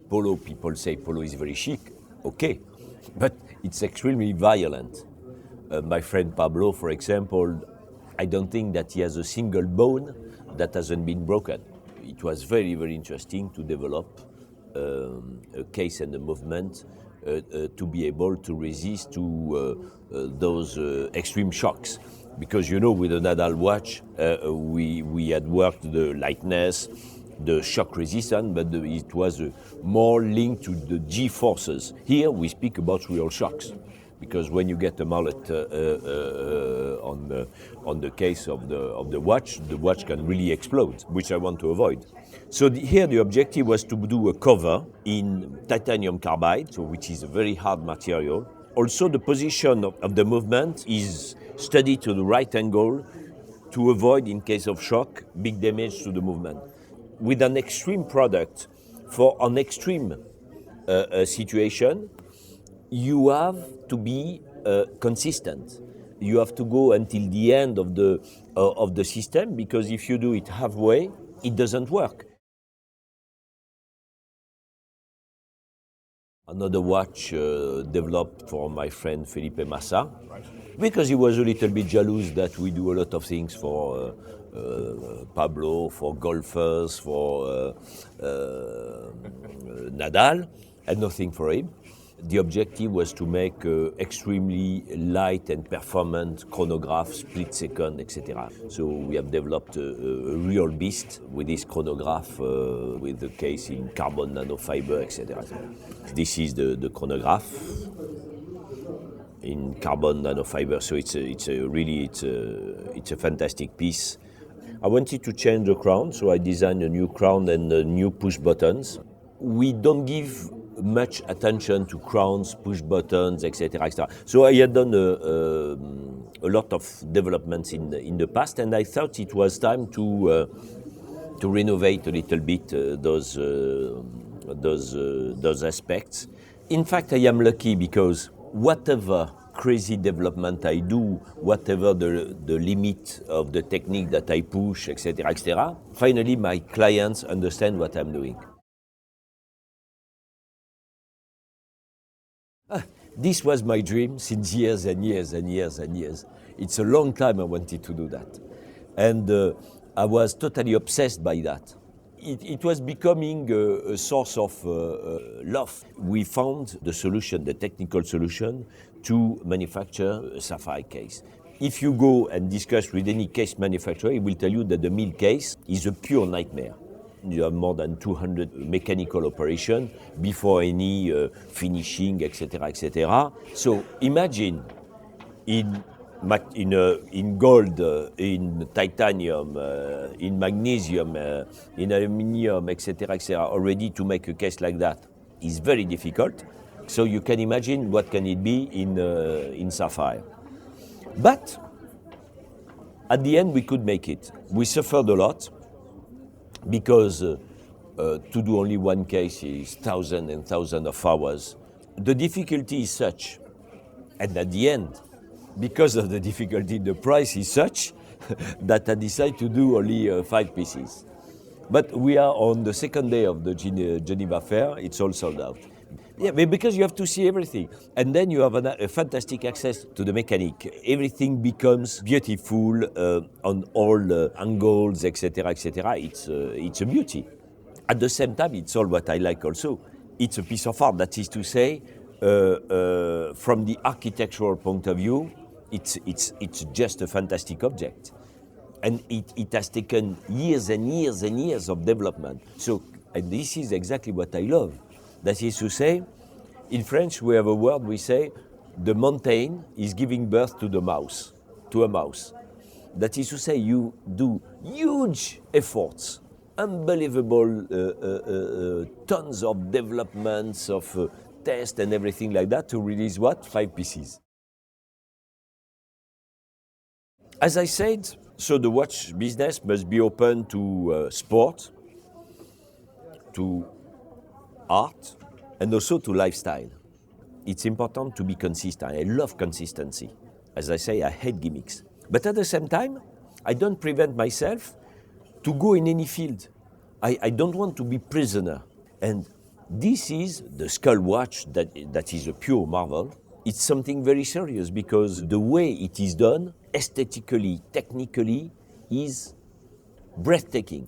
polo, people say polo is very chic, okay, but it's extremely violent. My friend Pablo, for example, I don't think that he has a single bone that hasn't been broken. It was very, very interesting to develop a case and a movement to be able to resist to those extreme shocks. Because with the Nadal watch, we had worked the lightness, the shock resistance, but it was more linked to the G-forces. Here we speak about real shocks, because when you get a mallet on the case of the watch can really explode, which I want to avoid. So here the objective was to do a cover in titanium carbide, which is a very hard material. Also the position of the movement is studied to the right angle to avoid, in case of shock, big damage to the movement. With an extreme product for an extreme situation, you have to be consistent. You have to go until the end of the system, because if you do it halfway, it doesn't work. Another watch developed for my friend Felipe Massa, because he was a little bit jealous that we do a lot of things for Pablo, for golfers, for Nadal, and nothing for him. The objective was to make extremely light and performant chronograph, split second, etc. So we have developed a real beast with this chronograph with the case in carbon nanofiber, etc. This is the chronograph in carbon nanofiber. So it's a fantastic piece. I wanted to change the crown, so I designed a new crown and new push buttons. We don't give much attention to crowns, push buttons, etc., etc. So I had done a lot of developments in the past, and I thought it was time to renovate a little bit those aspects. In fact, I am lucky, because whatever crazy development I do, whatever the limit of the technique that I push, etc., etc., finally my clients understand what I'm doing. This was my dream since years and years and years and years. It's a long time I wanted to do that. And I was totally obsessed by that. It was becoming a source of love. We found the solution, the technical solution, to manufacture a Sapphire case. If you go and discuss with any case manufacturer, he will tell you that the Mille case is a pure nightmare. You have more than 200 mechanical operations before any finishing, etc., etc. So imagine in gold, in titanium, in magnesium, in aluminium, etc., etc. Already to make a case like that is very difficult. So you can imagine what can it be in sapphire. But at the end we could make it. We suffered a lot, because to do only one case is thousands and thousands of hours. The difficulty is such, and at the end, because of the difficulty, the price is such that I decided to do only 5 pieces. But we are on the second day of the Geneva Fair, it's all sold out. Yeah, because you have to see everything. And then you have a fantastic access to the mechanic. Everything becomes beautiful on all angles, etc., etc. It's a beauty. At the same time, it's all what I like also. It's a piece of art, that is to say, from the architectural point of view, it's just a fantastic object. And it has taken years and years and years of development. So, and this is exactly what I love. That is to say, in French we have a word, we say, the mountain is giving birth to a mouse. That is to say, you do huge efforts, unbelievable tons of developments, of tests and everything like that to release what? 5 pieces. As I said, so the watch business must be open to sport, to art, and also to lifestyle. It's important to be consistent. I love consistency. As I say, I hate gimmicks. But at the same time, I don't prevent myself to go in any field. I don't want to be prisoner. And This is the skull watch that is a pure marvel. It's something very serious because the way it is done, aesthetically, technically, is breathtaking.